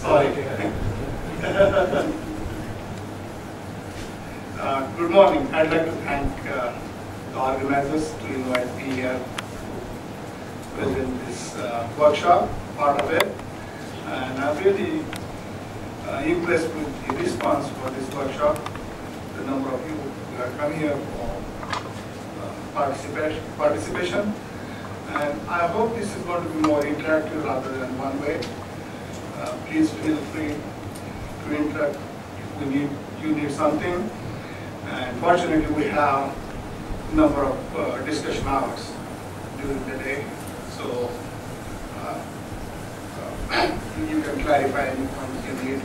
Sorry. Good morning. I'd like to thank the organizers to invite me here to present this workshop, part of it. And I'm really impressed with the response for this workshop. The number of you who have come here for participation. And I hope this is going to be more interactive rather than one way. Please feel free to interact if you need something. And fortunately, we have a number of discussion hours during the day. So you can clarify any points you need,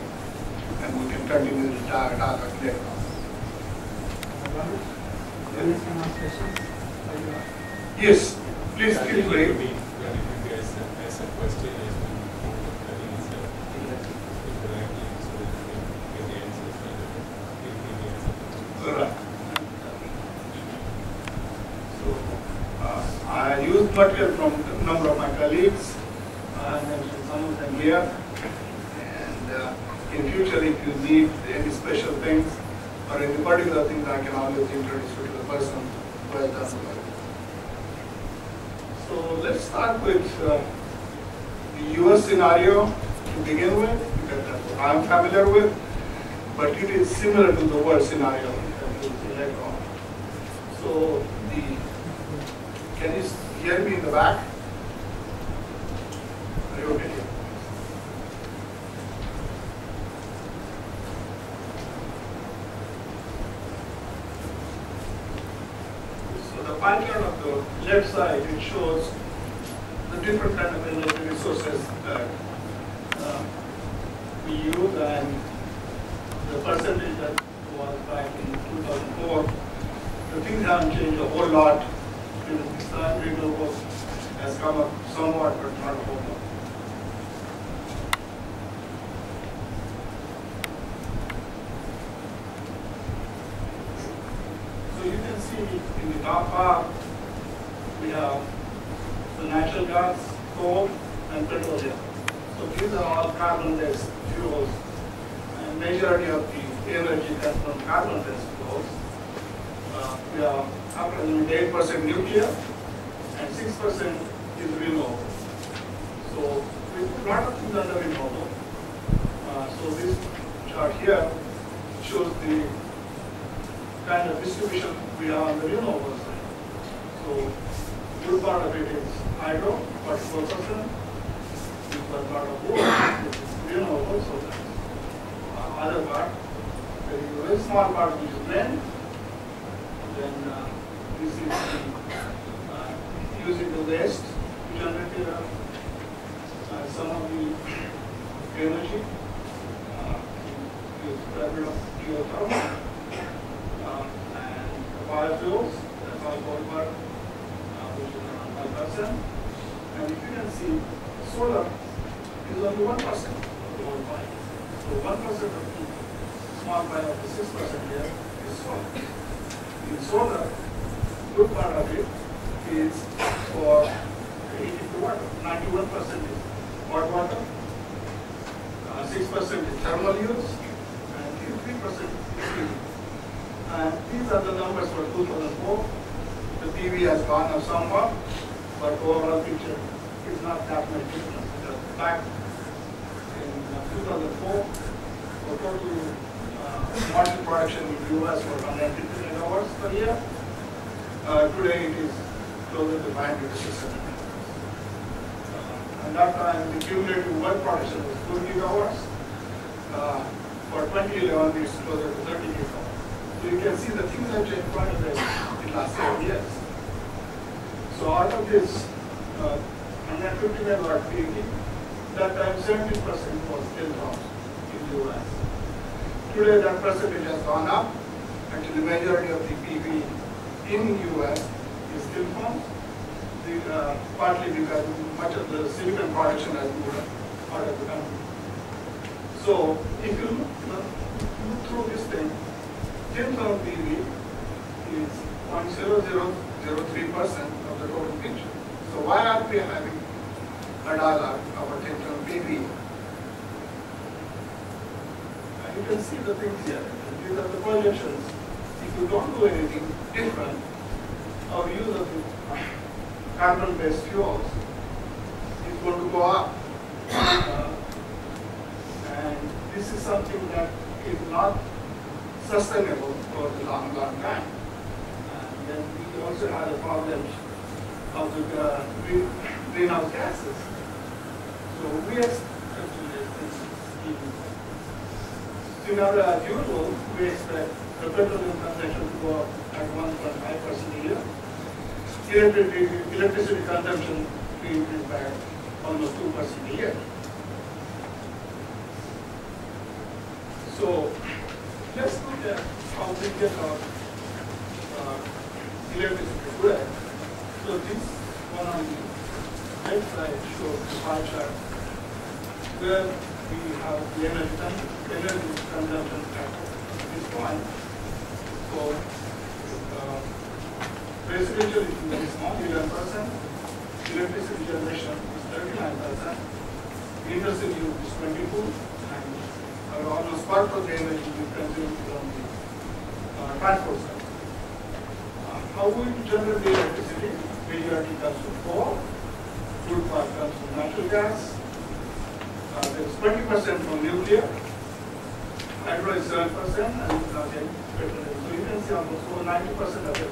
and we can continue the dialogue later on. Yes, please feel free. I used material from a number of my colleagues. I mentioned some of them here. And in future, if you need any special things or any particular things, I can always introduce you to the person who has done the work. So let's start with the US scenario to begin with, because that's what I'm familiar with. But it is similar to the world scenario that you'll see later on. So can you hear me in the back? Are you okay? So the pie chart of the left side, it shows the different kind of energy resources that we use, and the percentage that was back in 2004. The things haven't changed a whole lot. This time renewable has come up somewhat, but not a whole lot. So you can see in the top bar, we have the natural gas, coal, and petroleum. So these are all carbon-based fuels, and majority of the energy comes from carbon-based fuels. We have approximately 8% nuclear and 6% is renewable. So we put a lot of things under renewable. So this chart here shows the kind of distribution we have on the renewable side. So good part of it is hydro, 44%. Good part of wood, which is renewable. So that's other part. There is a very small part which is wind. Then this is using the waste to generate some of the energy. Use quite of geothermal and biofuels. That's all coal part, which is around 5%. And if you can see, solar is only 1% of the whole pie. So 1% of the small pie of the 6% here is solar. In solar, good part of it is for heating to water. 91% is hot water, 6% is thermal use, and 3% is heating. And these are the numbers for 2004. The PV has gone up somewhat, but overall picture is not that much different. Because back in 2004, for total module production in the US was 150 megawatts per year. Today it is closer to 500 to 600 megawatts. And that time the cumulative world production was 2 gigawatts. For 2011 it's closer to 30 gigawatts. So you can see the things have changed quite a bit in the last 7 years. So out of this 150 megawatt PV, that time 70% was still house in the US. Today that percentage has gone up. Actually, the majority of the PV in the US is still homes, partly because much of the silicon production has moved out of the country. So if you look through this thing, thin film PV is 0.0003% of the total picture. So why are we having a dialogue about thin film PV? can see the things here. These are the projections. If you don't do anything different, our use of carbon-based fuels is going to go up. And this is something that is not sustainable for the long time. And then we also have the problems of the greenhouse gases. So we expect, scenario as usual, we expect the petroleum consumption to go up at 1.5% a year. Electricity consumption to increase by almost 2% a year. So let's look at how we get our electricity grid. So this one on the left side shows the pie chart where we have the energy consumption at this point. So residential is very small, 11%. Electricity generation is 39%. Industrial use is 22%. And almost part of the energy we consume from the transport side. How we generate the electricity? Majority comes from coal. Food part comes from natural gas. There is 20% from nuclear. Hydro is 7%, and again, petroleum. So you can see almost over 90% of it.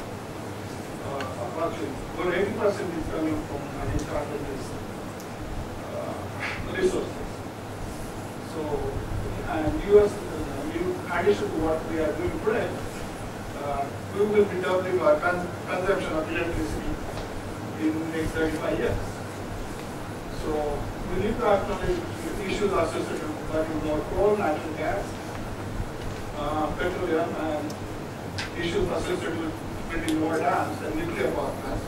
Actually, over 80% is coming from carbon-based resources. So, and US, in addition to what we are doing today, we will be doubling our consumption of electricity in the next 35 years. So we need to acknowledge the issues associated with burning more coal, natural gas, petroleum, and issues associated with building more dams and nuclear power plants.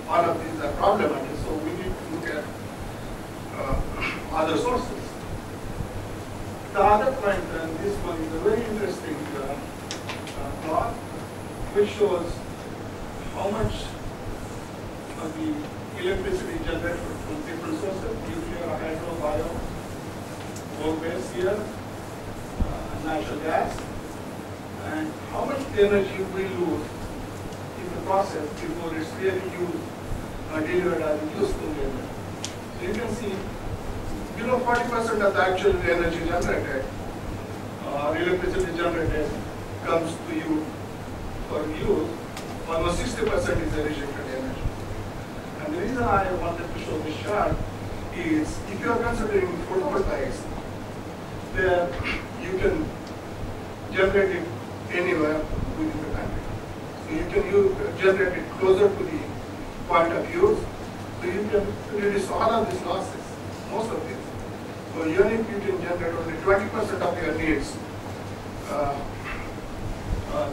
All of these are problematic, so we need to look at other sources. The other point, and this one is a very interesting plot, which shows how much of the electricity generated from different sources, nuclear, hydro, bio, coal-based here, natural gas, and how much energy we lose in the process before it's really used, delivered as useful energy. So you can see below 40% of the actual energy generated, electricity generated, comes to you for use. Almost 60% is the rejected energy. And the reason I wanted to show this chart is if you are considering photovoltaics, then you can generate it anywhere within the country. So you can generate it closer to the point of use. So you can reduce all of these losses, most of it. So even if you can generate only 20% of your needs,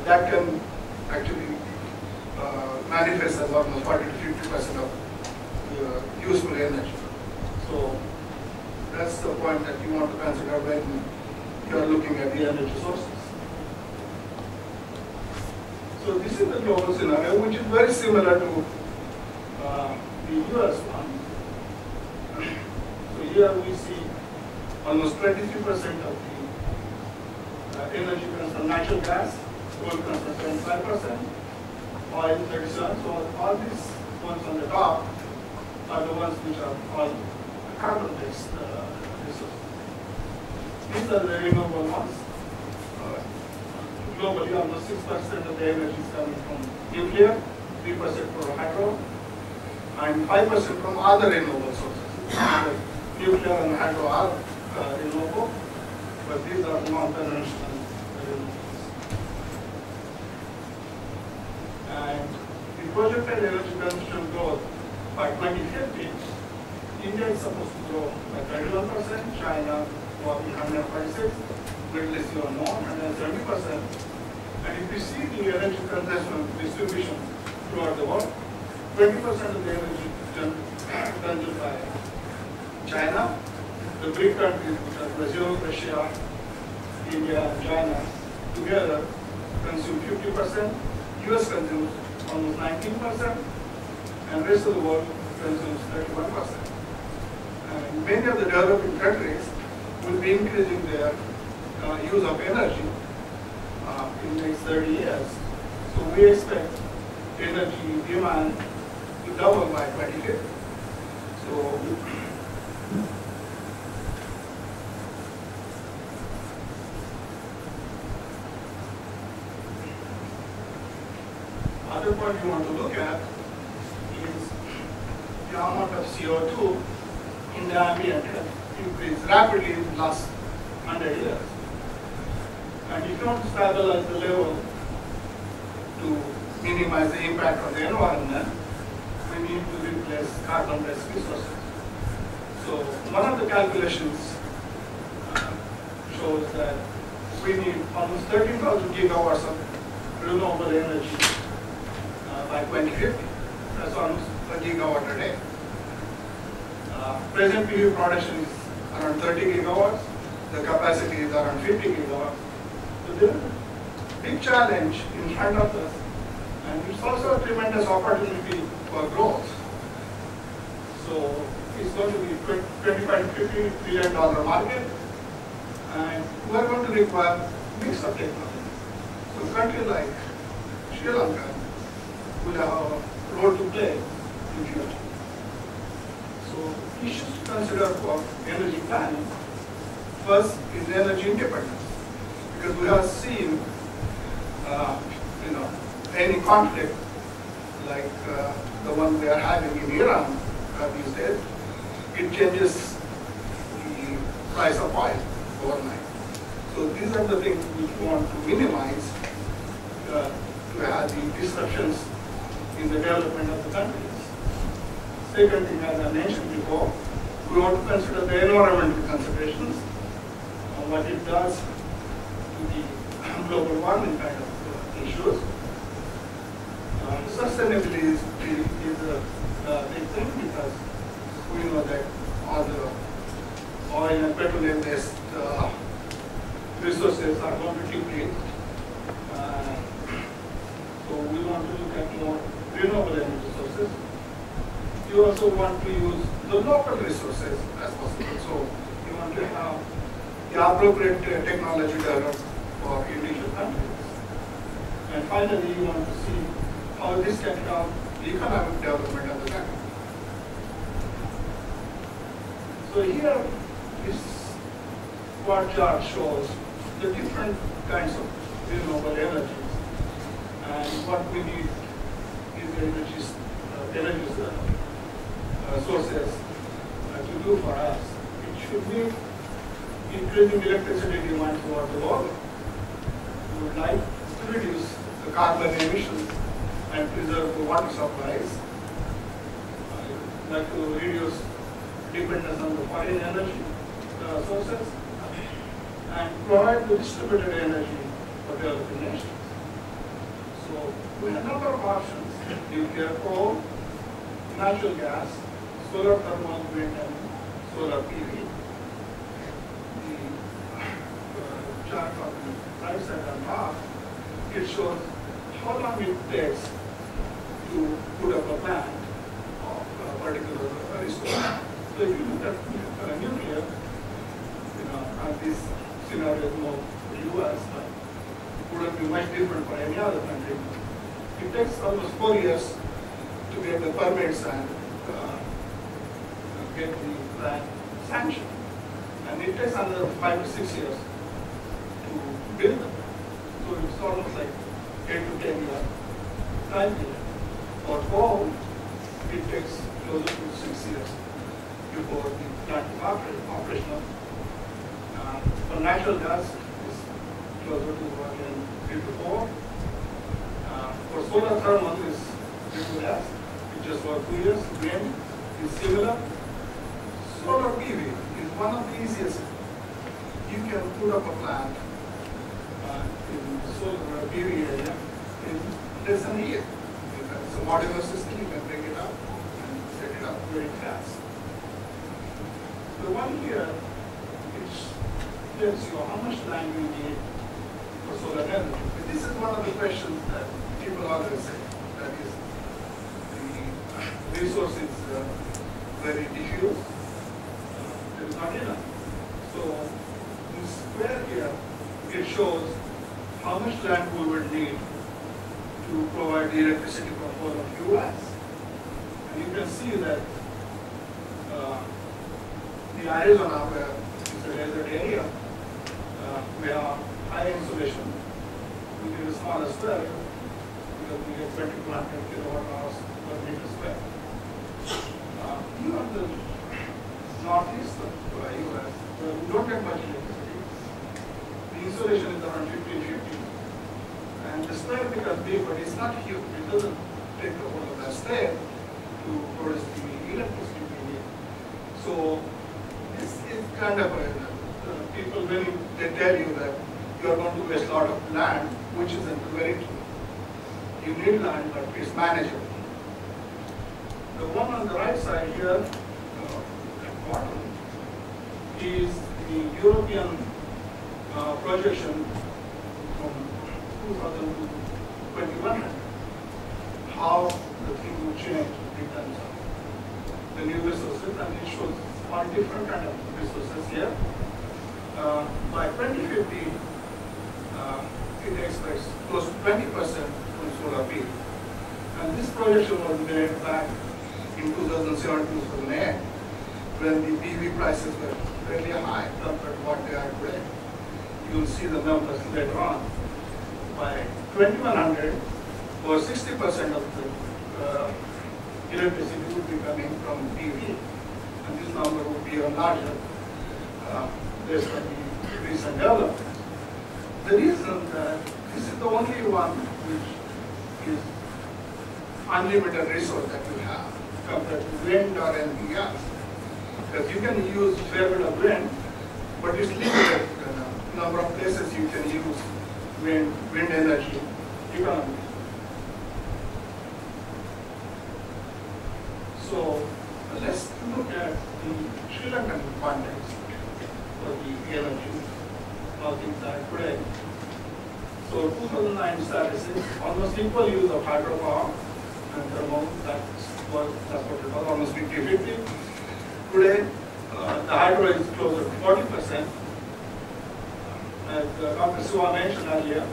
that can actually manifest as almost 40 to 50% of useful energy. So that's the point that you want to consider when you are looking at the energy sources. So this is the global scenario, which is very similar to the US one. So here we see almost 23% of the energy comes from natural gas, coal comes from 25%, oil 37%. So all these ones on the top are the ones which are all carbon-based resources. These are the renewable ones. Globally, almost 6% of the energy is coming from nuclear, 3% from hydro, and 5% from other renewable sources. Nuclear and hydro are renewable, but these are non-conventional renewables. And the projected energy consumption growth by 2050, India is supposed to grow by 31%, China probably 146%, Middle East even more, 170%. And if you see the energy consumption distribution throughout the world, 20% of the energy consumed by China, the big countries which are Brazil, Russia, India, and China together consume 50%, US consumes almost 19%, and rest of the world consumes 31%. And many of the developing countries will be increasing their use of energy in the next 30 years. So we expect energy demand to double by 2050. So other point you want to look at is the amount of CO2 in the ambient has increased rapidly in the last 100 years. And if you want to stabilize the level to minimize the impact on the environment, we need to replace carbon-based resources. So one of the calculations shows that we need almost 13,000 gigawatts of renewable energy by 2050. That's almost a gigawatt a day. Present PV production is around 30 gigawatts. The capacity is around 50 gigawatts. So there is a big challenge in front of us. And it's also a tremendous opportunity for growth. So it's going to be $25 to $50 billion market. And we're going to require a mix of technology. So a country like Sri Lanka will have a role to play in the future. So issues to consider for energy planning. First is energy independence, because we have seen, any conflict like the one we are having in Iran these days, it changes the price of oil overnight. So these are the things which we want to minimize to have the disruptions in the development of the countries. Second thing, as I mentioned before, we want to consider the environmental considerations, what it does to the global warming kind of issues. Sustainability is a big thing, because we know that all the oil and petroleum-based resources are going to deplete. So we want to look at more renewable energy sources. You also want to use the local resources as possible. So you want to have the appropriate technology developed for individual countries. And finally, you want to see how this can help the economic development of the country. So here is what chart shows the different kinds of renewable energies, and what we need is energy sources to do for us. It should be increasing electricity demand throughout the world. We would like to reduce the carbon emissions and preserve the water supplies. We'd like to reduce dependence on the foreign energy sources and provide the distributed energy for developing nations. So we have a number of options: nuclear coal, natural gas, solar thermal, wind, and solar PV. The chart on the right side on top, it shows how long it takes to put up a plant of a particular resource. So if you look at nuclear, and this scenario is more for the US, but wouldn't be much different for any other country. It takes almost 4 years to get the permits and get the plant sanctioned. And it takes another 5 to 6 years to build them. So it's almost like 8 to 10 years time period. For coal, it takes closer to 6 years before the plant is operational. For natural gas, it's closer to again 3 to 4. For solar thermal, it's little less. It just for 2 years. Wind is similar. Solar PV is one of the easiest. You can put up a plant in the solar PV area in less than a year. It's a modular system. You can pick it up and set it up very fast. The one here, which tells you how much land you need for solar energy. But this is one of the questions that people always say. That is, the resource is very diffuse. There is not enough. So this square here it shows how much land we would need to provide the electricity for whole of US. And you can see that the Arizona, where it's a desert area, we have high insulation. We need a smaller square because we get 2,200 kilowatt hours per meter square. You are the northeast of US, we don't get much electricity. The insulation is around 50-50. And the square becomes big, but it's not huge. It doesn't take the whole of that square to produce the electricity we need. So it's kind of people when they tell you that you are going to waste a lot of land, which isn't very true. You need land, but it's manageable. The one on the right side here, at bottom, is the European projection from 2000 to 2100. How the thing will change in terms of the new resources, and it shows all different kind of resources here. By 2050, it expects close to 20% from solar PV. And this projection was made back in 2007-2008, when the PV prices were really high compared to what they are today. You will see the numbers later on. By 2100, over 60% of the electricity would be coming from PV, and this number would be even larger based on the recent development. The reason that this is the only one which is unlimited resource that you have compared to wind or anything else. Because you can use fair bit of wind, but it's limited number of places you can use wind energy economically. So let's look at the Sri Lankan context for the energy, how things are today. So 2009 statistics, almost equal use of hydropower and thermal, that's what it was, almost 50-50. Today, the hydro is closer to 40%. As Dr. Suva mentioned earlier,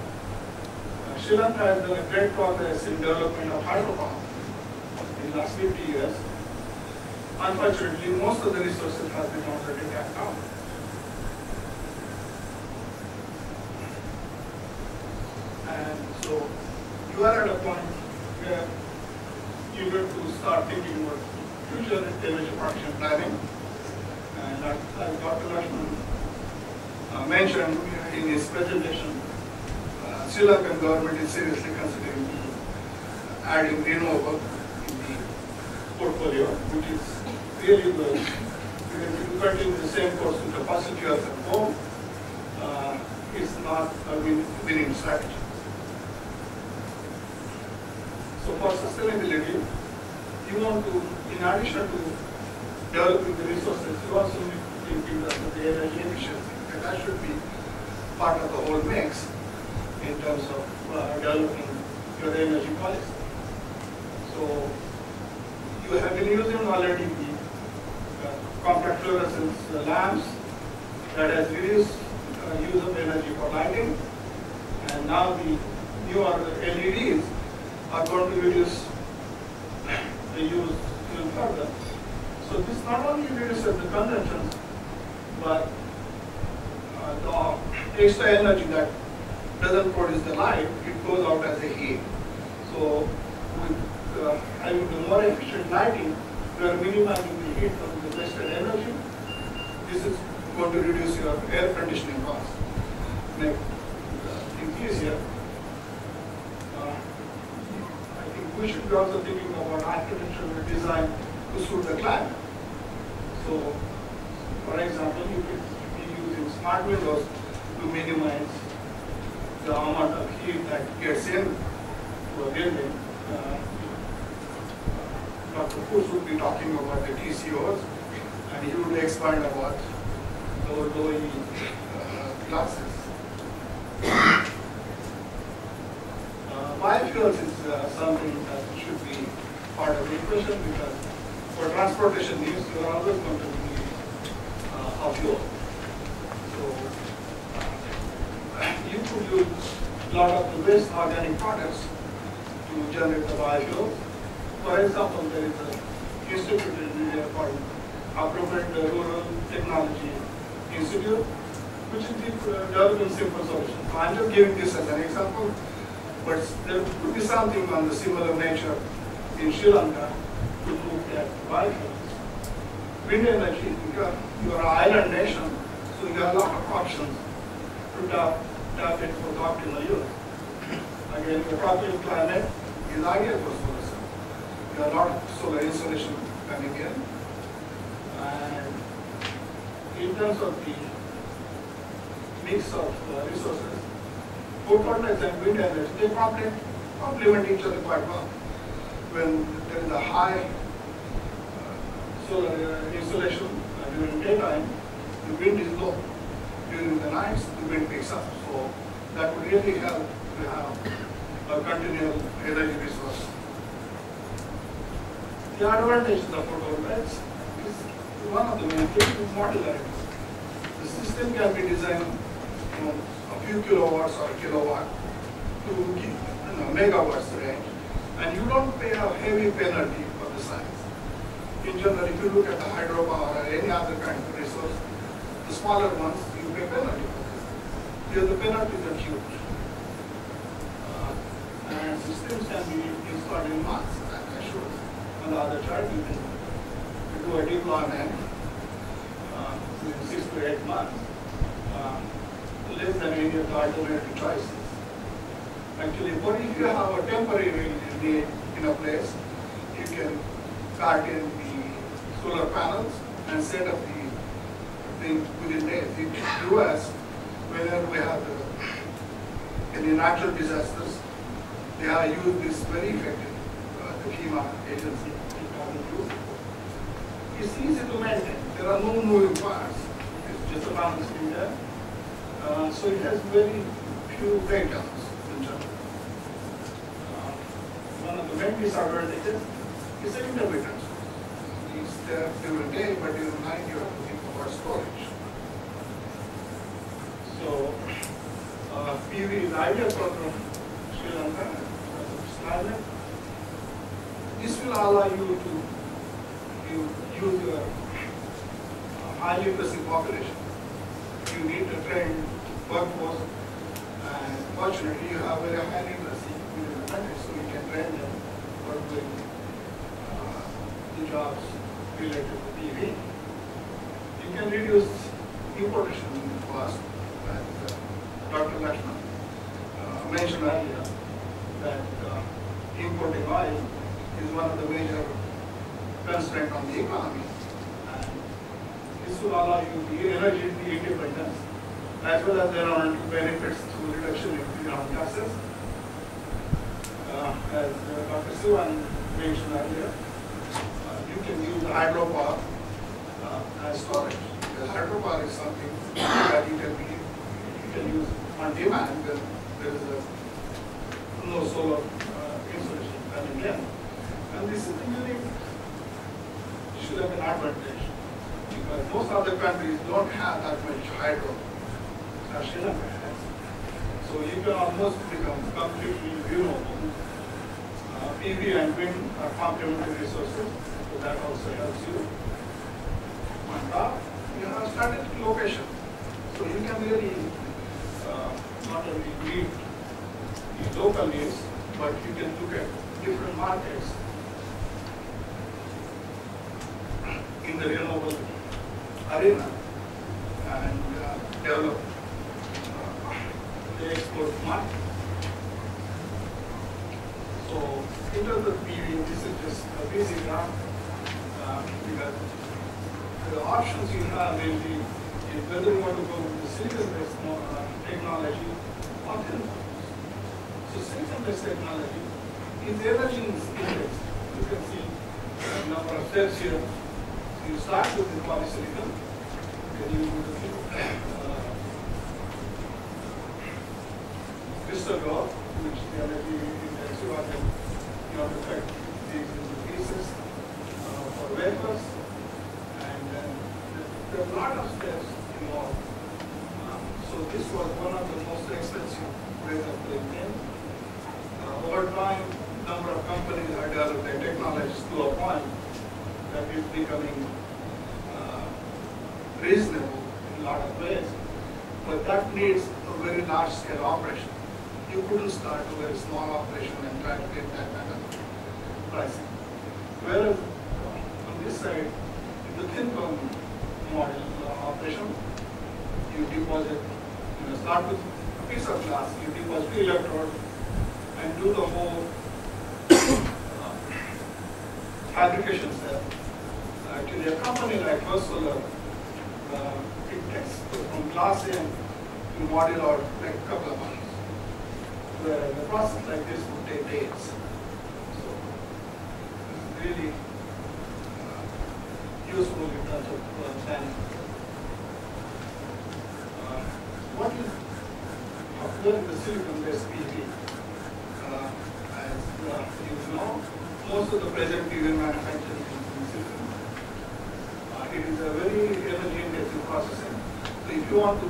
Sri Lanka has done a great progress in development of hydropower in the last 50 years. Unfortunately, most of the resources have been already tapped out. And so you are at a point where you need to start thinking about future energy production planning. And as Dr. Lakshman mentioned in his presentation, Sri Lankan government is seriously considering adding renewable in the portfolio, which is really good. Because if you continue the same course with the fossil fuels at home, it's not a winning strategy. So for sustainability, you want to, in addition to developing the resources, you also need to think in terms of the energy efficiency. And that should be part of the whole mix in terms of developing your energy policy. So you have been using already the compact fluorescence lamps that has reduced use of energy for lighting, and now the newer LEDs are going to reduce the use even further. So this not only reduces the consumption, but the extra energy that doesn't produce the light, it goes out as a heat. So with having the more efficient lighting, we are minimizing the heat from the wasted energy. This is going to reduce your air conditioning costs, make things easier. I think we should be also thinking about architectural design to suit the climate. So, for example, you could be using smart windows to minimize the amount of heat that gets in to a building. Dr. Push would be talking about the TCOs, and he would expand about low classes. Biofuels is something that should be part of the equation, because for transportation needs, you are always going to need a fuel. So use a lot of the waste organic products to generate the biofuels. For example, there is an institute in India called Appropriate Rural Technology Institute, which is developing simple solutions. So I'm just giving this as an example, but there could be something on the similar nature in Sri Lanka to look at biofuels. Wind energy, because you are an island nation, so you have a lot of options to tap it for the optimal use. Again, the tropical climate is ideal for solar cells. There are a lot of solar insolation coming in. And in terms of the mix of resources, photovoltaics and wind energy, they complement each other quite well. When there is a high solar insolation during daytime, the wind is low. During the nights, the wind picks up. So that would really help to have a continual energy resource. The advantages of photovoltaics is one of the main things is modularity. The system can be designed a few kilowatts or a kilowatt to give megawatts range, and you don't pay a heavy penalty for the size. In general, if you look at the hydropower or any other kind of resource, the smaller ones, you pay penalty for this. Here the penalties are huge. And systems can be installed in months, as I showed. On the other chart, you can do a deployment within 6 to 8 months, less than any of the alternative choices. Actually, but if you have a temporary need in a place, you can start in the solar panels and set up the thing within days. In the US, whenever we have any natural disasters, they have used this very effectively. The FEMA agency has used it. It's easy to maintain. There are no moving parts. It's just a panel sitting there. So it has very few breakdowns in general. One of the main disadvantages is the intermittence. It's there during the day, but during the night you have to think about storage. So PV is ideal for Sri Lanka because of its climate. This will allow you to use your high literacy population. You need a trained workforce, and fortunately you have very high literacy within the country, so you can train them for doing the jobs related to PV. You can reduce importation cost, as Dr. Lakshman mentioned earlier, that importing oil is one of the major constraints on the economy. And this will allow you the energy independence, as well as environmental benefits through reduction in greenhouse gases. As Dr. Sivan mentioned earlier, you can use hydropower as storage. Because hydropower is something that you can use on demand when there is no solar insolation coming in. And this is a unique Sri Lankan advantage, because most other countries don't have that much hydro as Sri Lanka has. So you can almost become completely renewable. PV and wind are complementary resources, so that also helps you. On top, you have strategic location. So you can really not only meet the local needs, but you can look at different markets in the renewable arena and develop the export market. So in terms of PV, this is just a basic graph because the options you have really is whether you want to go with the silicon-based technology or thin films. So silicon-based technology is energy index. You can see the number of steps here. So you start with the polysilicon, then you do the crystal growth, which the energy index you have to cut these into pieces for wafers, and then there are a lot of steps involved. So So this was one of the most expensive ways of doing things. Over time, number of companies are developing technologies to a point that is becoming reasonable in a lot of ways. But that needs a very large scale operation. You couldn't start a very small operation and try to get that kind of pricing. Whereas on this side, in the thin film model operation, you deposit, start with a piece of glass, you deposit the electrode and do the whole fabrication step. Actually, a company like First Solar, it takes from glass in to module out like a couple of months. Where the process like this would take days. So it's really useful in terms of planning. What is popular in the silicon-based PV? As you know, most of the present PV manufacturing is in silicon. It is a very energy-intensive processing. So if you want to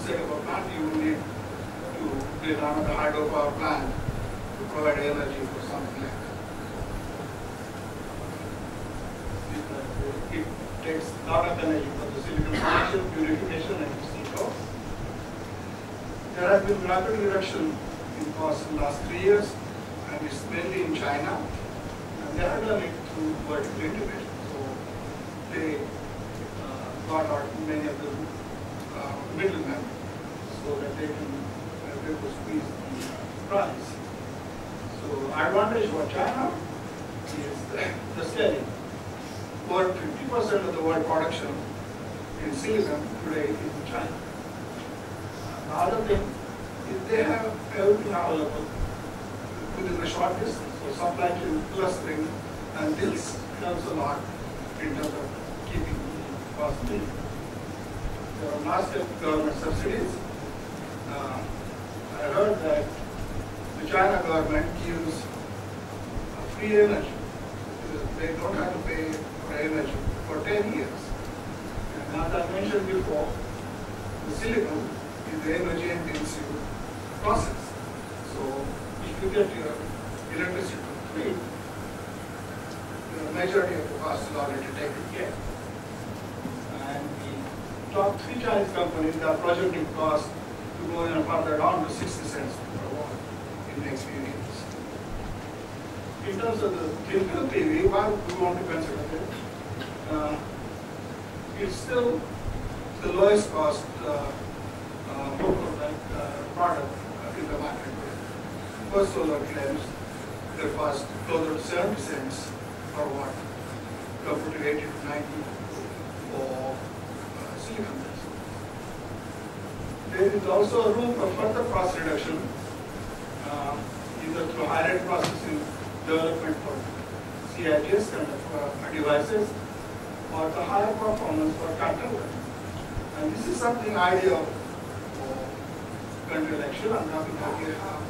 set up a plant, you will need to build another hydropower plant to provide energy for something like that. It takes a lot of energy for the silicon production, purification, and distilling. There has been rapid reduction in cost in the last 3 years, and it's mainly in China. And they have done it through vertical integration. So they got out many of the middlemen so that they can squeeze the price. So advantage for China is the scaling. Over 50% of the world production in silicon today is in China. The other thing is they have everything available within a short distance. So supply chain clustering and this helps a lot in terms of keeping the cost down. There are massive government subsidies. I heard that the China government gives free energy. They don't have to pay for energy for 10 years. And as I mentioned before, the silicon is the energy intensive process. So if you get your electricity free, the majority of the cost is already taken care. And the top 3 Chinese companies are projecting cost to go further down to 60 cents per watt in the next few years. In terms of the thin film PV, why would we want to consider it? It's still the lowest cost product in the market. First Solar claims their cost closer to 70 cents per watt, compared to 80 to 90 for silicon based. There is also room for further cost reduction, either through high rate processing development for CIGS kind of devices, or the higher performance for capital. And this is something ideal for country like Sri Lanka, because we have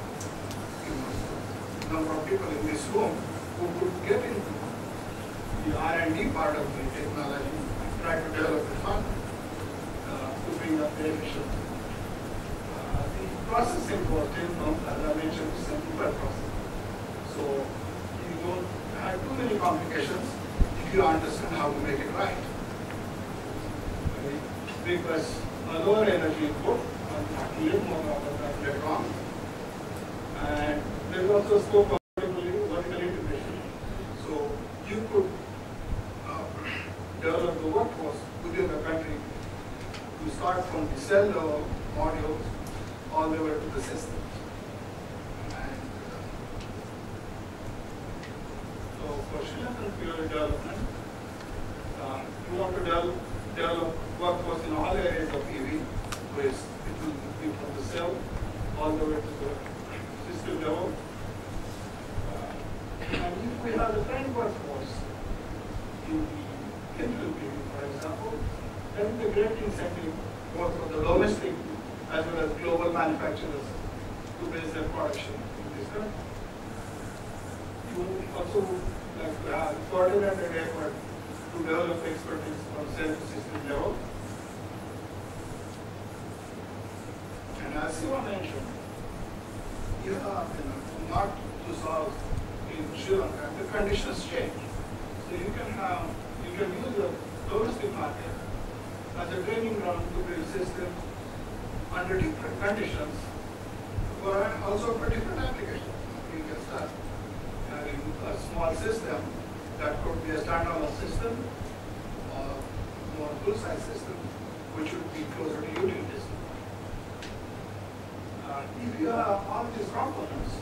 a number of people in this room who could get into the R&D part of the technology and try to develop the fund to bring up the efficiency. The processing for thin film, as I mentioned, is a simplified process. So you don't have too many complications if you understand how to make it right. It requires a lower energy input, and I can live more about that later on. And there is also scope of vertical integration. So you could develop the workforce within the country to start from the cell level modules all the way to the system. And so for Sri Lankan PV development, you want to develop workforce in all areas of PV, which it will be from the cell all the way to the system level. And if we have the trained workforce in the chemical PV, for example, then the great incentive both for the domestic as well as global manufacturers to base their production in this country. You also like to have coordinated effort to develop expertise from cell to system level. as Siva mentioned, you have, from north to south in Sri Lanka, the conditions change. So you can use the domestic market as a training ground to build systems under different conditions, but also for different applications. You can start having a small system that could be a standalone system or more full-size system, which would be closer to utilities. If you have all these components,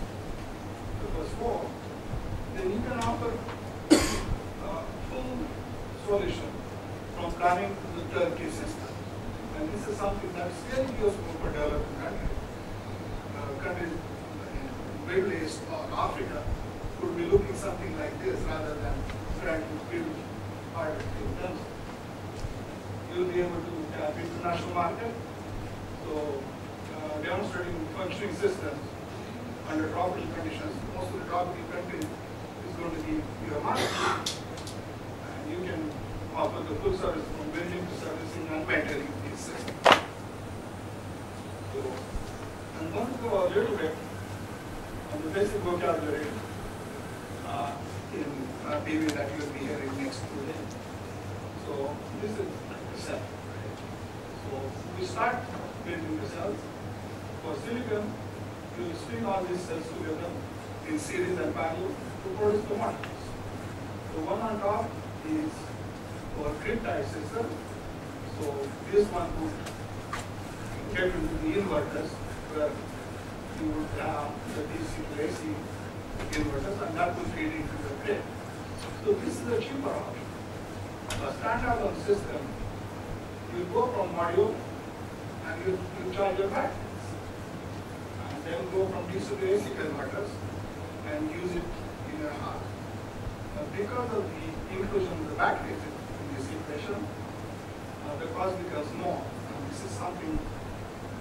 the first four, then you can offer a full solution from planning to the turnkey system. And this is something that's very useful for developing countries. Countries in Middle East or Africa could be looking something like this rather than trying to build products themselves. You'll be able to tap international market. So demonstrating functioning systems under tropical conditions. Most of the tropical countries is going to be your market. And you can offer the full service from building to servicing and maintaining these systems. So I'm going to go a little bit on the basic vocabulary in PV that you'll be hearing next today. So this is the cell. Right? So we start building the cells. For silicon, you string all these cells together in series and parallel to produce the modules. The one on top is our grid type system. So this one would get into the inverters where you would have the DC to AC inverters, and that will feed into the grid. So this is a cheaper option. A standalone system, you go from module and you charge your batteries. And then go from DC to AC converters and use it in your house. Because of the inclusion of the batteries in this equation, the cost becomes more. And this is something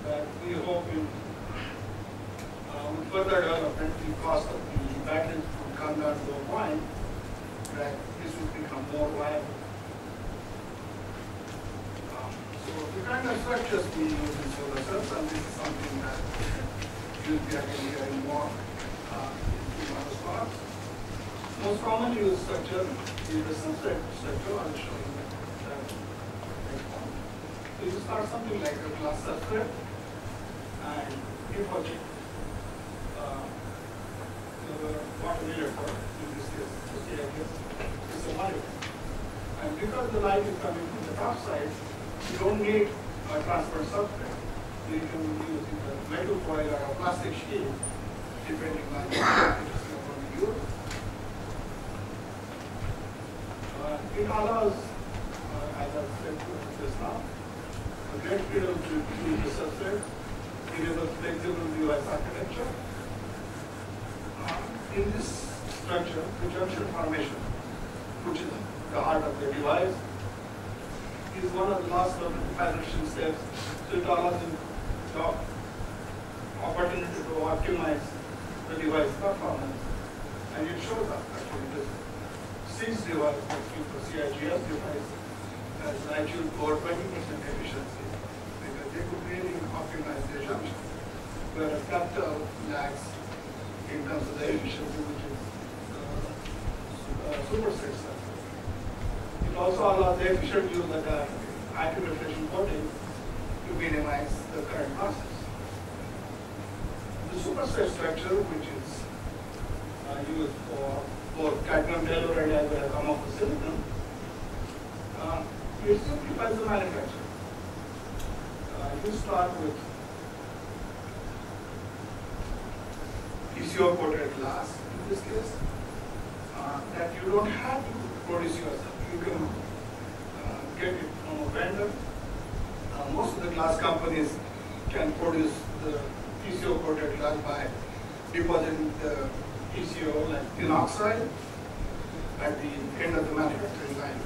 that we hope in with further development, the cost of the batteries would come down to a point that this would become more viable. So the kind of structures we use in solar cells, and this is something that you'll be actually hearing more in other parts. Most commonly used structure is the substrate structure. I'll show you that next one. So you start something like a glass substrate, and you project the water reactor, in this case, is a molecule. And because the light is coming from the top side, you don't need a transparent substrate. So you can use either metal foil or a plastic sheet, depending on the application you're going to use. It allows, as I said just now, a great freedom to use the substrate. It is a flexible device architecture. In this structure, the junction formation, which is the heart of the device, is one of the last fabrication steps. So it allows you the opportunity to optimize the device performance. And it shows up actually this 6 device, for CIGS device, has achieved over 20% efficiency because they could really optimize their junction. Whereas capital lags in terms of the efficiency, which is Superstrate stuff. It also allows the efficient use of the anti-reflection coating to minimize the current losses. The Superstrate structure, which is used for both cadmium telluride as well as amorphous silicon, it simplifies the manufacture. You start with PCO coated glass in this case, that you don't have to produce yourself. You can get it from a vendor. Most of the glass companies can produce the PCO coated glass by depositing the PCO like thin oxide at the end of the manufacturing line.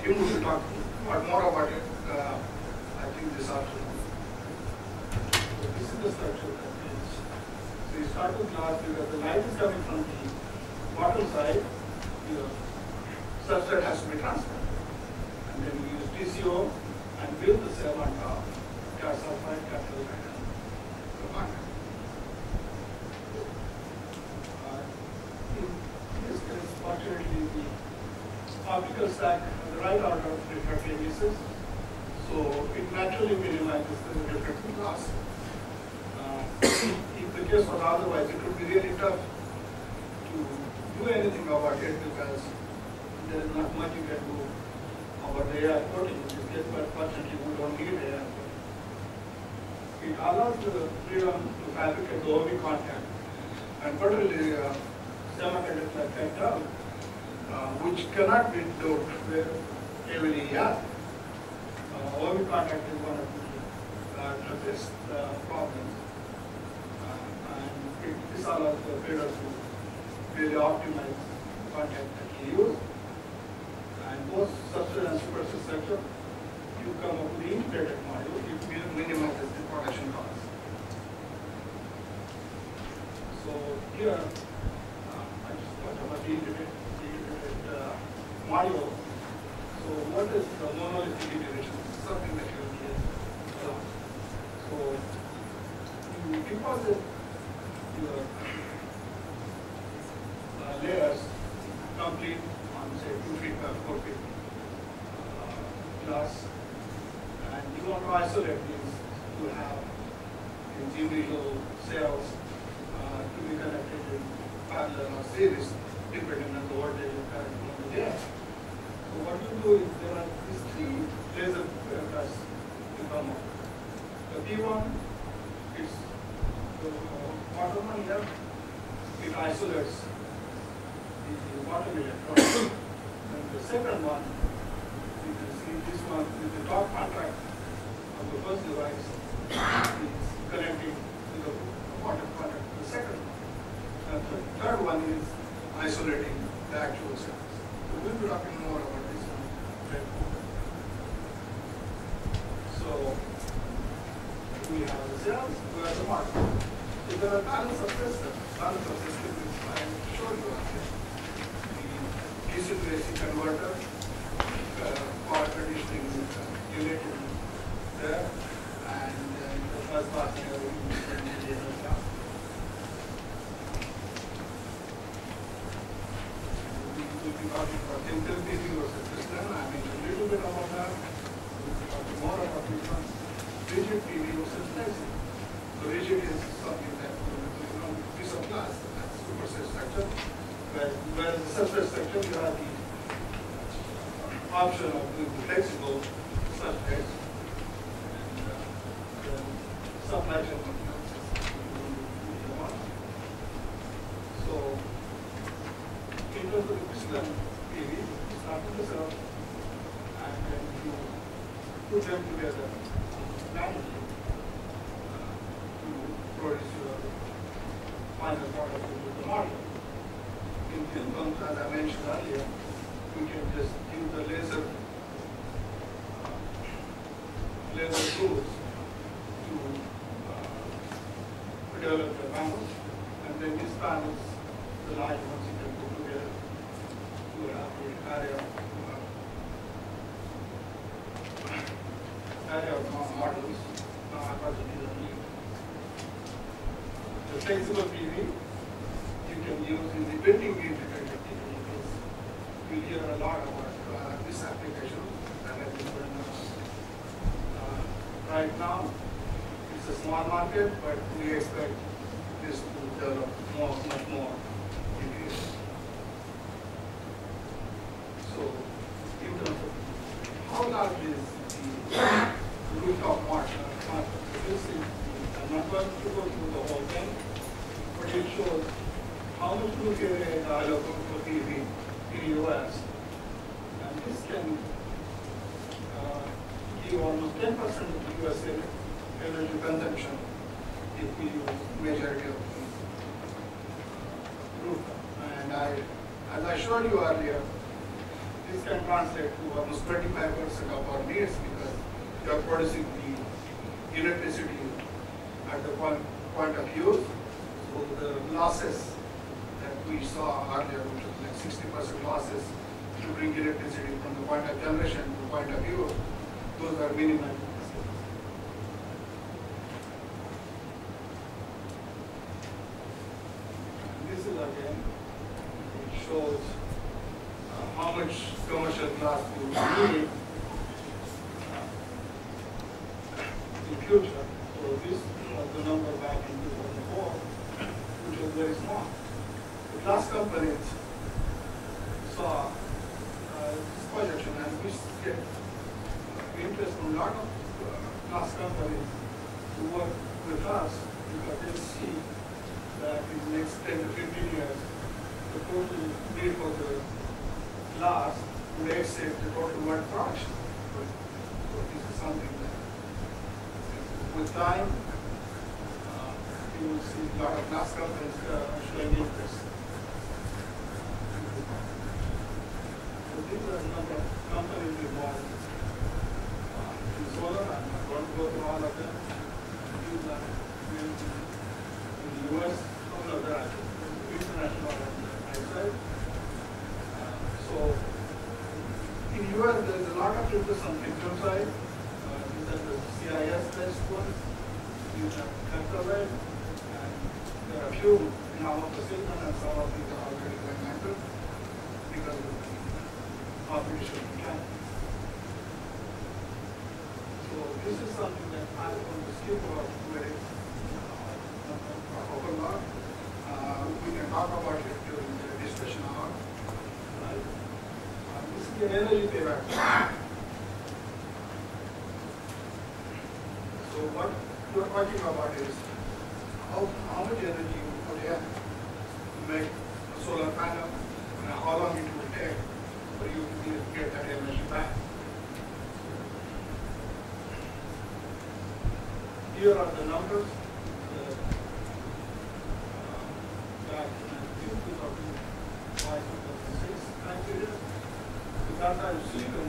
Tim will talk more about it, I think this afternoon. So this is the structure that is. So you start with glass because the light is coming from the bottom side. Your substrate has to be transparent. And then you use TCO and build the cell on top, sulfide, cathode, and the contact. In this case, fortunately, the optical stack has the right order of refractive pieces, so it naturally minimizes the refractive loss. If the case was otherwise, it would be really tough to do anything about it because there is not much you can do about the AI coating in this case, but fortunately we don't need AI coating. It allows the freedom to fabricate the OV contact and particularly semiconductor like metal, which cannot be doped very heavily yet. OV contact is one of the toughest problems. And this allows the trader to really optimize the contact that you use. And both substrate and superstrate structure, you come up with the integrated module, it minimizes the production cost. So here, I just talked about the integrated module. So what is the monolithic integration? This is something that you will hear a lot. So you deposit your layers complete on say 2 feet by 4 feet glass, and you want to isolate these to have these individual cells to be connected in parallel or series depending on the voltage and current on the layer. So what you do is there are these 3 laser filters to come out. The P1 is the bottom one here, it isolates the bottom electron. And the second one, you can see this one with the top contact of the first device is connecting to the bottom contact of the second one. And the third one is isolating the actual cells. So we'll be talking more about this one right now. So we have the cells, we have the market. So there are balance of systems. Balance of systems is I showed you earlier. The DC to AC converter, power conditioning unit there, and the first part here is we'll be talking about chemical PV versus system. I mentioned a little bit about that. We'll be talking more about this one. Rigid PV versus flexible. So rigid is something that piece of glass, that's superstrate structure. Whereas the substrate structure, you have the option of doing the flexible substrates and the supply chain maintenance if you want. So in terms of the crystalline PV, you start with the cell and then you put them together manually to produce your final product with the module. In thin films, as I mentioned earlier, we can just use the laser tools to develop the panels, and then these panels, the large ones, you can put together to have the area of models. The flexible PV you can use in the building integrated techniques. You hear a lot about this application, and right now it's a small market, but we expect this to develop much more in the future. So, in terms of how large is the rooftop market? This is, I'm not going to go through the whole thing, but it shows how much roof area is available for PV in the US. And this can give almost 10% of the US energy consumption if we use majority of the rooftop. And as I showed you earlier, this can translate to almost 25% of our needs because we are producing the electricity at the point of use. So the losses that we saw earlier, which was like 60% losses to bring electricity from the point of generation to point of use, those are minimized. is again, it shows how much commercial glass you need in future. So this was the number back in 2004, which was very small. The glass companies saw this projection, and we get interest from a lot of glass companies to work with us because they see that in the next 10 to 15 years, the total need for the glass would exceed the total world production. So this is something that, with time, you will see a lot of glass companies showing interest. So these are a number of companies involved in solar. I'm not going to go through all of them. These are in the US, some of them are international outside. So in the US, there is a lot of interest on victim side. These are the CIS-based ones. These are capital-led. And there are a few in our silicon, and some of these are already going under because of the competition in China. So this is something that I'm going to skip over very open lot. We can talk about it during the discussion hour. Right? This is the energy payback. So what you're talking about is how much energy you put in to make a solar panel and how long it will take for you to get that energy back. Here are the numbers. Back in 2005, 2006 time period. The data silicon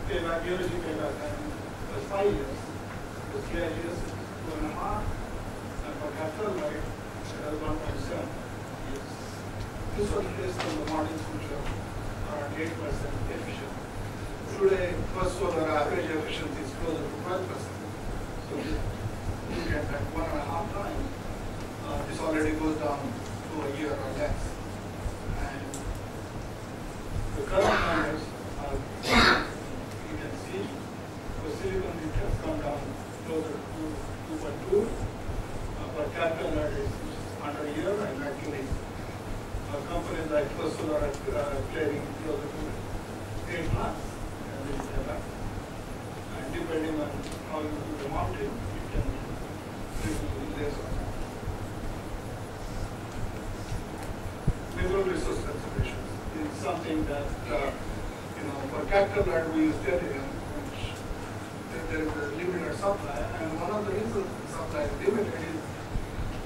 payback, energy payback time was 5 years. The CIGS is 2.5, and for capital light, it has 1.7 years. This was based on the models which are around 8% efficient. Today, first solar average efficiency is closer to 12%. So you get that 1.5 times. This already goes down to a year or less. And the current numbers are, you can see, for silicon it has come down closer to 2.2, but capital light is under a year, and actually companies like First Solar are clearing closer to 8 months, and they pay back. And depending on how you do the mounting, you can do less or more. Mineral resource conservation is something that, for capital light we use tellurium, which there is a limited supply, and one of the reasons the supply is limited is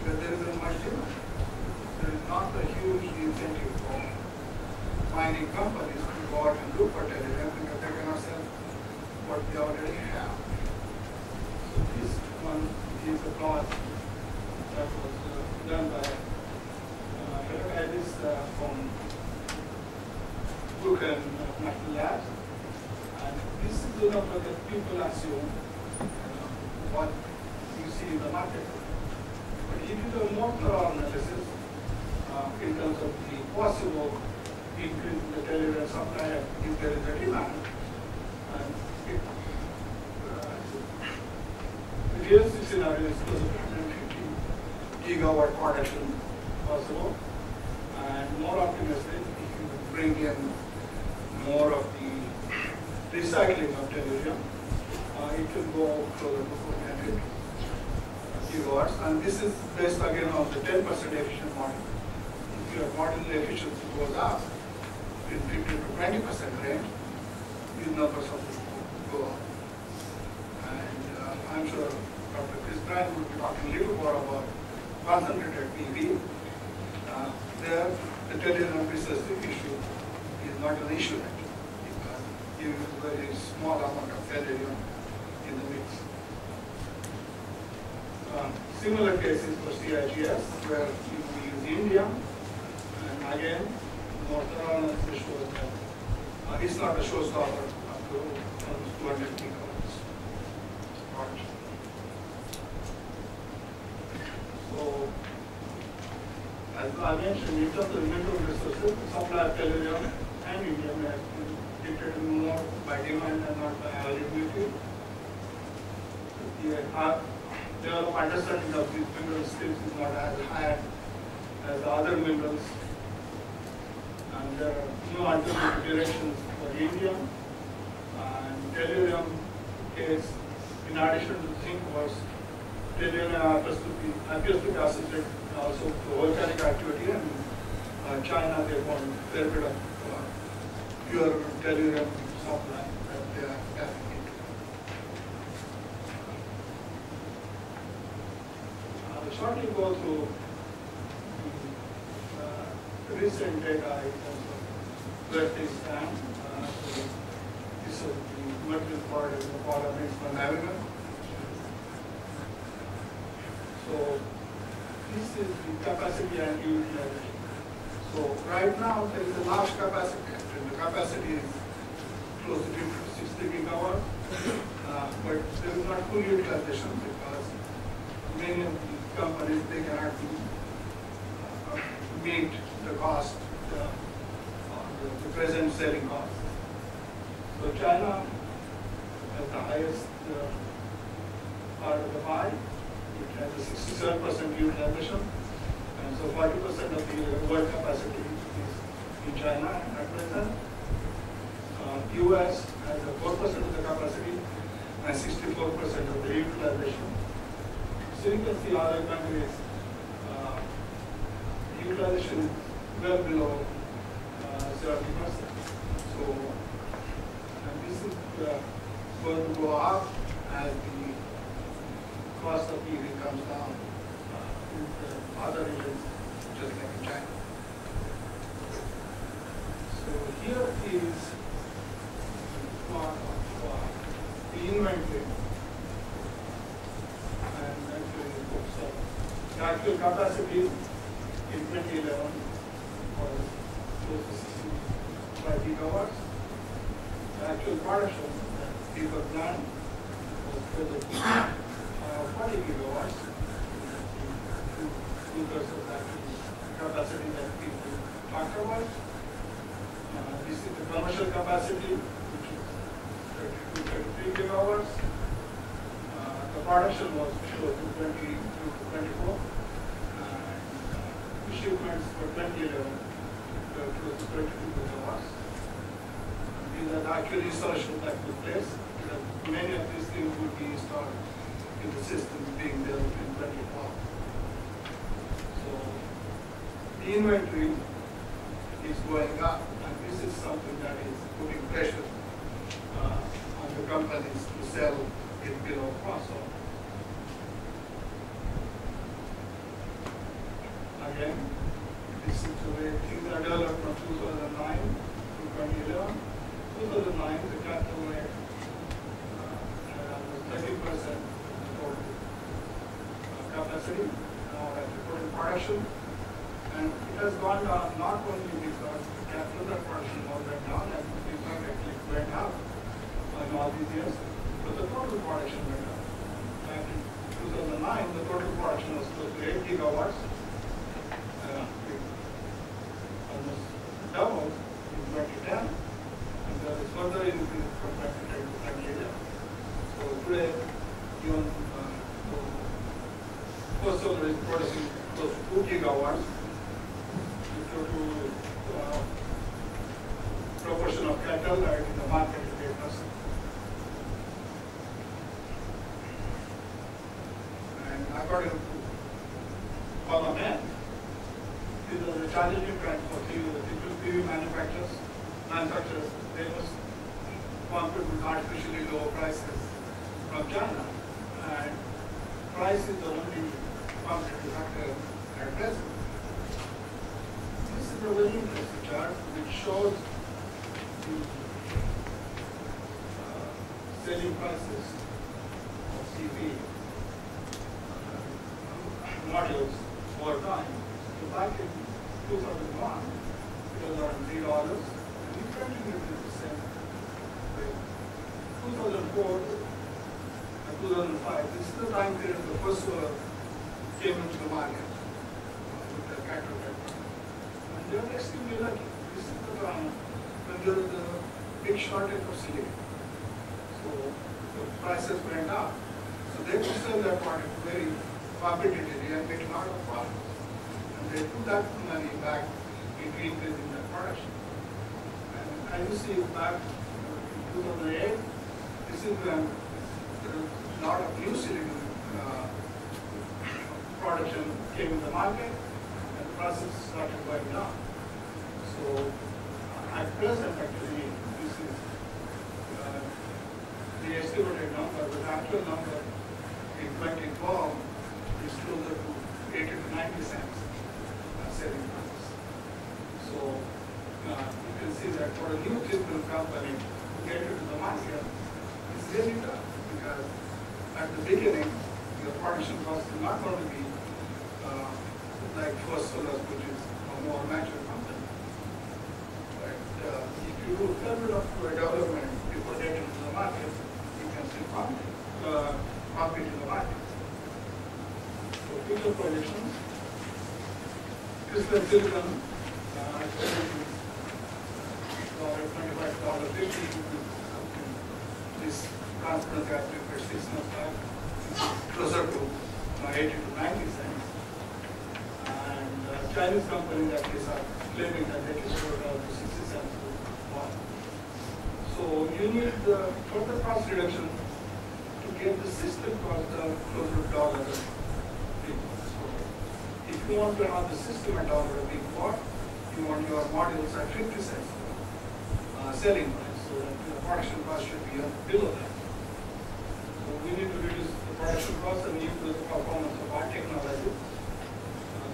that there isn't much demand. There is not a huge incentive for mining companies to go out and look for tellurium because they cannot sell what they already have. So this one is a plot that was done by from Cook and National Labs, and this is the number that people assume what you see in the market. But if you do a more thorough analysis in terms of the possible increase in the tellurium supply if there is a demand, and the realistic scenario is close to 150 gigawatt production possible. And more optimistic, if you bring in more of the recycling of tellurium, it will go closer to 400 gigawatts. And this is based again on the 10% efficient model. If your model efficiency goes up in 15 to 20% range, these numbers will go up. And I'm sure Dr. Chris Bryan will be talking a little more about concentrated PV. There, the tellurium research issue is not an issue actually, because you use a very small amount of tellurium in the mix. Similar cases for CIGS, where we use indium, and again, more thorough analysis shows that it's not a showstopper up to almost 200 gigawatts. So, as As I mentioned, in terms of renewable resources, the supply of tellurium and indium has been dictated more by demand and not by availability. The level of understanding of these mineral skills is not as high as the other minerals. And there are no alternative directions for indium. And tellurium is, in addition to the zinc was, tellurium appears to be associated also to volcanic activity, and China, they want a fair bit of pure tellurium supply that they are tapping into. I'll shortly go through the recent data in terms of where they stand. This is the material part of the polymer from Navigator. So this is the capacity and utilization. So right now there is a large capacity, and the capacity is close to 60 gigawatts, but there is not full utilization because many of the companies, they cannot meet the cost, the present selling cost. So China has the highest part of the pie. It has a 67% utilization, and so 40% of the world capacity is in China at present. US has a 4% of the capacity and 64% of the utilization. So you can see other countries, utilization is well below 70%. So, and this is going to go up as the cost of PV comes down in the other regions, just like in China. So here is part of the inventory, and actually the actual capacity in 2011 was close to 65 gigawatts. The actual production that people planned was close to 40 gigawatts, two-thirds of that capacity that people talked about. This is the commercial capacity, which is 32, 33 gigawatts. The production was close to 20 to 24. And the shipments for 2011 were close to 22 gigawatts. These are the actual installations that took place, because many of these things would be installed in the system being built in 2012. So the inventory is going up, and this is something that is putting pressure on the companies to sell it below cost. Again, this is the way things are developed from 2009 to 2011. 2009, the capital rate was 30% capacity at the total production, and it has gone down not only because the capital production was went down and it actually went up in all these years, but the total production went up. Back in 2009, the total production was close to 8 gigawatts, almost doubled in 2010, and there is further increase from 2010 to 2011. So today, even First Solar is producing close to 2 gigawatts. The total proportion of cattle in the market is 8%. And according to Parliament, these are the challenging times for PV manufacturers. They must compete with artificially low prices from China. And price is the only competitive factor at present. This is a very interesting chart which shows the selling prices of CV modules over time. So back in 2001, it was around $3, and it continued to the same way. 2004 and 2005, this is the time period the first solar came into the market. with the cathode electrode. And they are extremely lucky. This is the time when there is a big shortage of silicon. So the prices went up. So they could sell their product very competitively and make a lot of profit. And they put that money back into increasing their production. And as you see back in 2008, this is when there was a lot of new silicon production came in the market and the prices started going down. So at present, actually, this is the estimated number, but the actual number in 2012 is closer to 80 to 90 cents selling price. So you can see that for a new chemical company to get into the market, it's really tough because at the beginning, the production cost is not going to be like First Solar, which is a more mature company. But if you turn it up to a development before getting to the market, you can still compete in the market. So future projections. Crystalline silicon, $25.50. This transparent gas paper 6 months back, closer to 80 to 90 cents. And Chinese company that is claiming that they can sell it out to 60 cents per watt. So you need further cost reduction to get the system cost down closer to $1 a big watt. So if you want to have the system at $1 a big watt, you want your modules at 50 cents selling price, so that the production cost should be below that. So we need to reduce the production cost and improve the performance of our technology.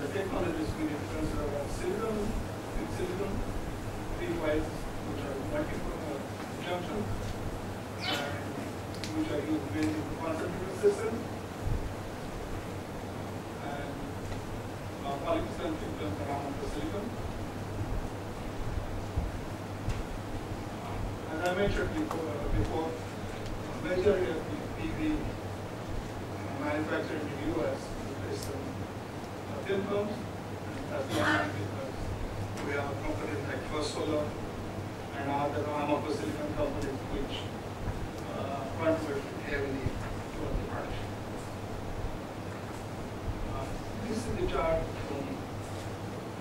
The technologies we need to consider are silicon, thin silicon, 3 files, which are multiple junction, and which are used mainly for concentrated system, and polycrystalline silicon around the silicon. As I mentioned before, majority of the PV manufactured in the US is thin films, and that's not because we have companies like First Solar and other silicon companies which contribute heavily towards the production. This is the chart from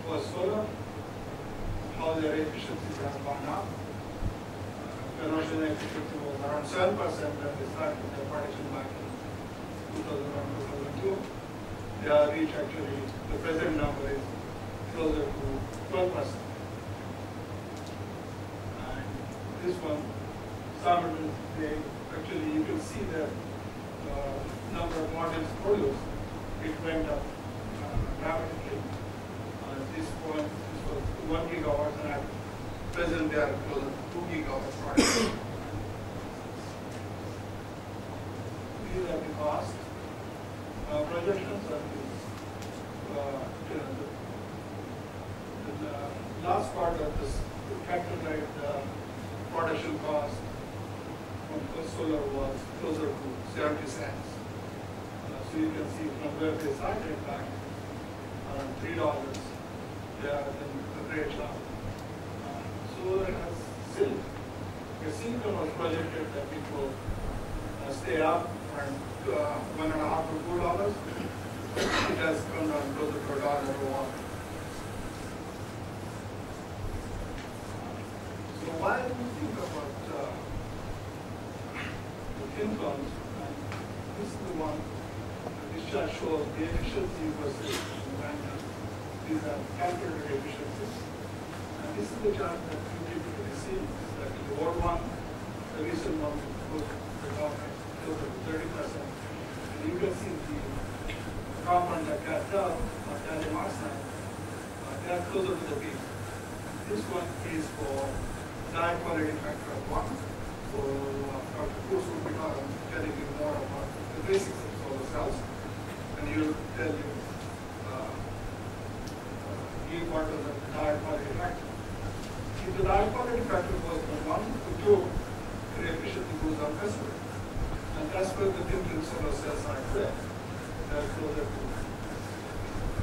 First Solar, how their efficiencies have gone up. Conversion efficiency was around 7% when they started their production back in 2001-2002. They have reached actually, the present number is closer to 12%. And this one, they actually, you can see the number of modules produced, it went up rapidly. At this point, this was 1 gigawatt, and at present they are closer to 2 gigawatt production. These are the cost projections of this. The last part of this calculate the production cost from First Solar was closer to 70 cents. So you can see from where they started back around $3, they are in a great job. Solar has silicon. The silicon was projected that it will stay up around $1.5 to $2. It has come down closer to $1 per watt. So why do we think about the thin films? And this is the one. This chart shows the efficiency versus when these are calculated efficiencies. And this is the chart that you typically see. That the old one, the recent one goes to the top closer to 30%. And you can see the compound that got down or gallium arsenide, they are closer to the peak. This one is for dye quality factor of 1. So Dr. Cruz will be telling you more about the basics of solar cells, and he'll tell you what is the dye quality factor. If the dye quality factor goes from 1 to 2, the efficiency goes up elsewhere. And that's where the thin film solar cells are there. They're closer to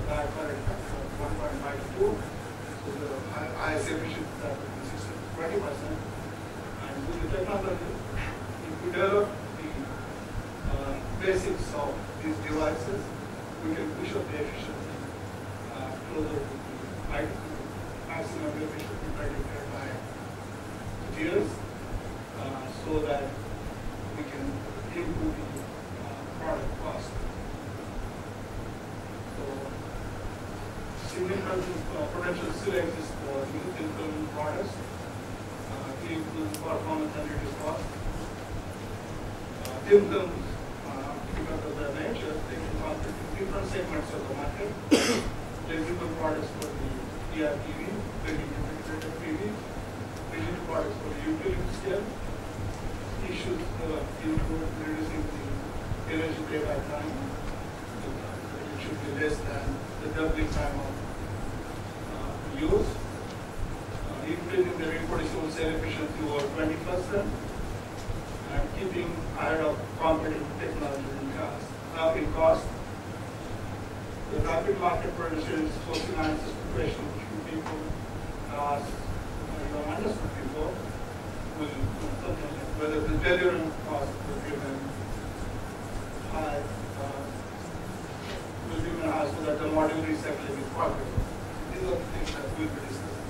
high current factor of 1.52. So the highest efficiency factor is 20%. And with the technology, if we develop the basics of these devices, we can push up the efficiency closer to the maximum efficiency predicted by Dhere, so that we can improve the product cost. So significant potential still exists for new thin film products to improve performance and reduce cost. Thin films, because of their nature, they can compete in different segments of the market. Flexible products for the PV, integrated PV, rigid products for the utility scale. Issues include reducing the energy payback time. It should be less than the doubling time of use. Increasing the reproducible cell efficiency over 20%, and keeping ahead of competitive technology in cost. The rapid market production is forcing answers to questions which people ask or understood before. Whether the tellurium cost will be high, so that the module recycling is possible. These are the things that will be discussed.